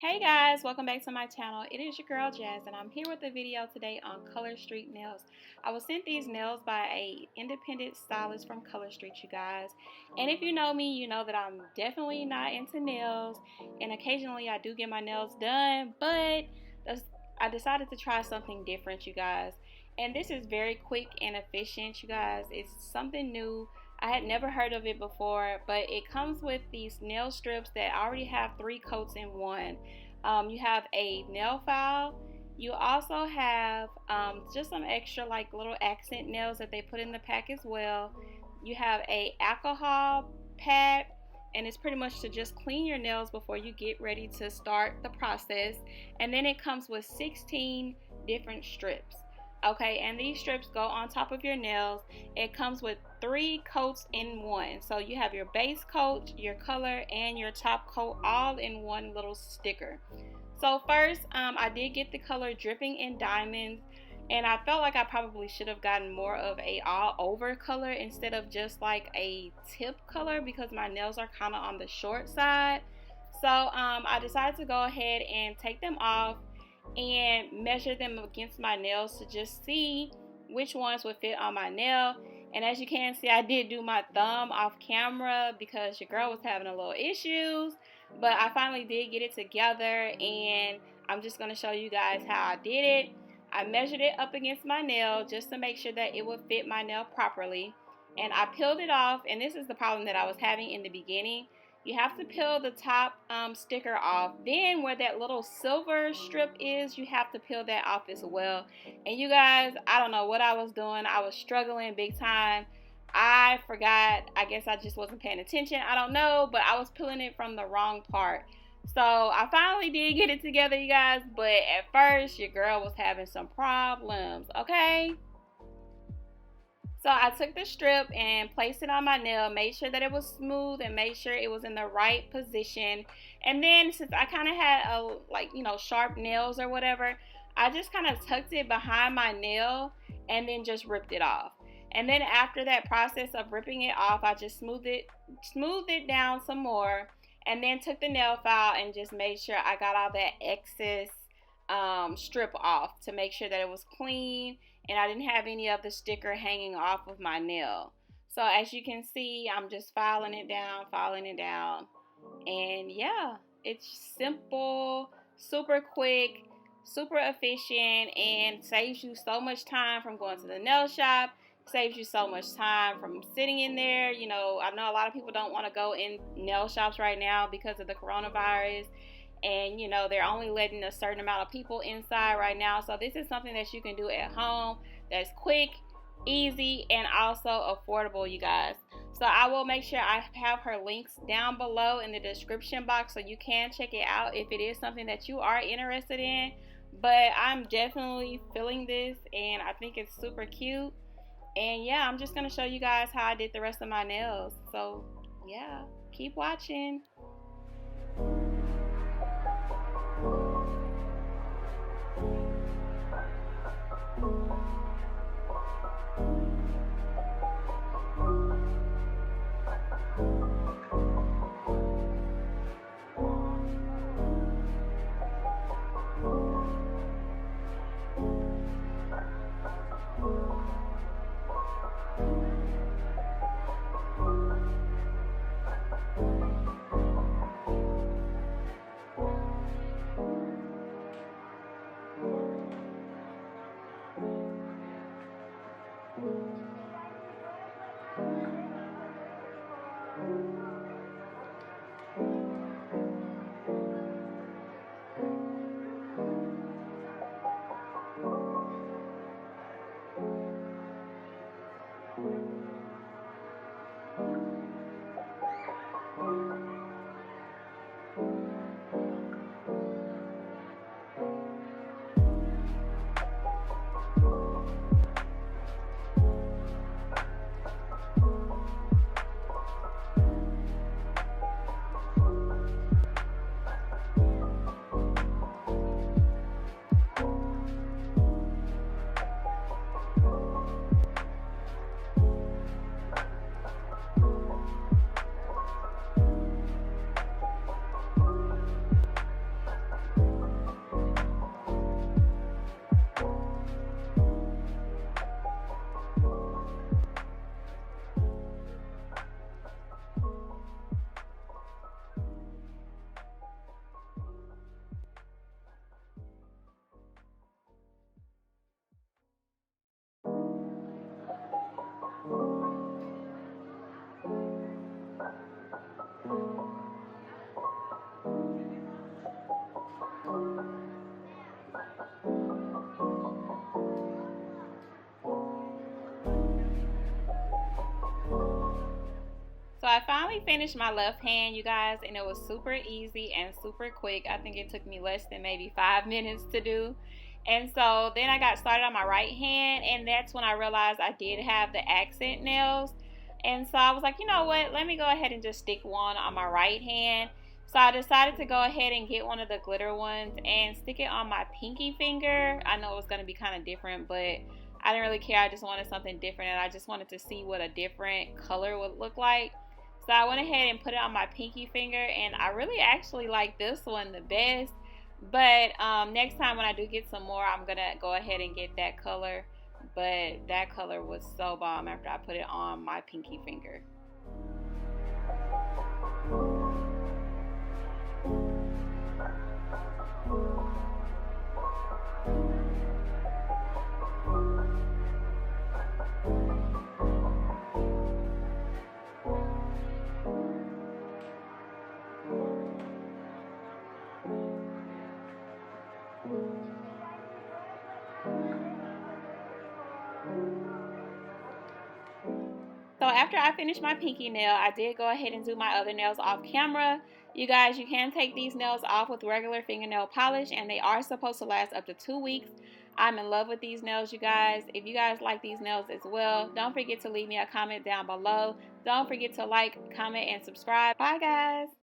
Hey guys, welcome back to my channel. It is your girl Jazz and I'm here with a video today on Color Street nails. I was sent these nails by a independent stylist from Color Street, you guys. And if you know me, you know that I'm definitely not into nails, and occasionally I do get my nails done, but I decided to try something different, you guys. And this is very quick and efficient, you guys. It's something new. I had never heard of it before, but it comes with these nail strips that already have 3 coats in one. You have a nail file. You also have just some extra like little accent nails that they put in the pack as well. You have a alcohol pad, and it's pretty much to just clean your nails before you get ready to start the process. And then it comes with 16 different strips. Okay, and these strips go on top of your nails. It comes with 3 coats in one. So you have your base coat, your color, and your top coat all in one little sticker. So first, I did get the color Dripping in Diamonds, and I felt like I probably should have gotten more of a all over color instead of just like a tip color because my nails are kind of on the short side. So I decided to go ahead and take them off and measure them against my nails to just see which ones would fit on my nail. And as you can see, I did do my thumb off camera because your girl was having a little issues, but I finally did get it together, and I'm just going to show you guys how I did it. I measured it up against my nail just to make sure that it would fit my nail properly, and I peeled it off. And this is the problem that I was having in the beginning. You have to peel the top sticker off. Then where that little silver strip is, you have to peel that off as well. And you guys, I don't know what I was doing. I was struggling big time. I forgot. I guess I just wasn't paying attention. I don't know, but I was peeling it from the wrong part. So I finally did get it together, you guys. But at first, your girl was having some problems, okay? So I took the strip and placed it on my nail, made sure that it was smooth and made sure it was in the right position. And then since I kind of had sharp nails or whatever, I just kind of tucked it behind my nail and then just ripped it off. And then after that process of ripping it off, I just smoothed it down some more, and then took the nail file and just made sure I got all that excess strip off to make sure that it was clean and I didn't have any of the sticker hanging off of my nail. So as you can see, I'm just filing it down, and yeah, it's simple, super quick, super efficient, and saves you so much time from going to the nail shop. Saves you so much time from sitting in there. You know, I know a lot of people don't want to go in nail shops right now because of the coronavirus, and you know they're only letting a certain amount of people inside right now. So this is something that you can do at home that's quick, easy, and also affordable, you guys. So I will make sure I have her links down below in the description box so you can check it out if it is something that you are interested in. But I'm definitely feeling this, and I think it's super cute. And yeah, I'm just going to show you guys how I did the rest of my nails. So yeah, keep watching. I finally finished my left hand, you guys, and it was super easy and super quick. I think it took me less than maybe 5 minutes to do. And so then I got started on my right hand, and that's when I realized I did have the accent nails. And so I was like, you know what, let me go ahead and just stick one on my right hand. So I decided to go ahead and get one of the glitter ones and stick it on my pinky finger. I know it was going to be kind of different, but I didn't really care. I just wanted something different, and I just wanted to see what a different color would look like. So I went ahead and put it on my pinky finger, and I really actually like this one the best. But next time when I do get some more, I'm going to go ahead and get that color. But that color was so bomb after I put it on my pinky finger. So after I finished my pinky nail, I did go ahead and do my other nails off camera. You guys, you can take these nails off with regular fingernail polish, and they are supposed to last up to 2 weeks. I'm in love with these nails, you guys. If you guys like these nails as well, don't forget to leave me a comment down below. Don't forget to like, comment, and subscribe. Bye, guys.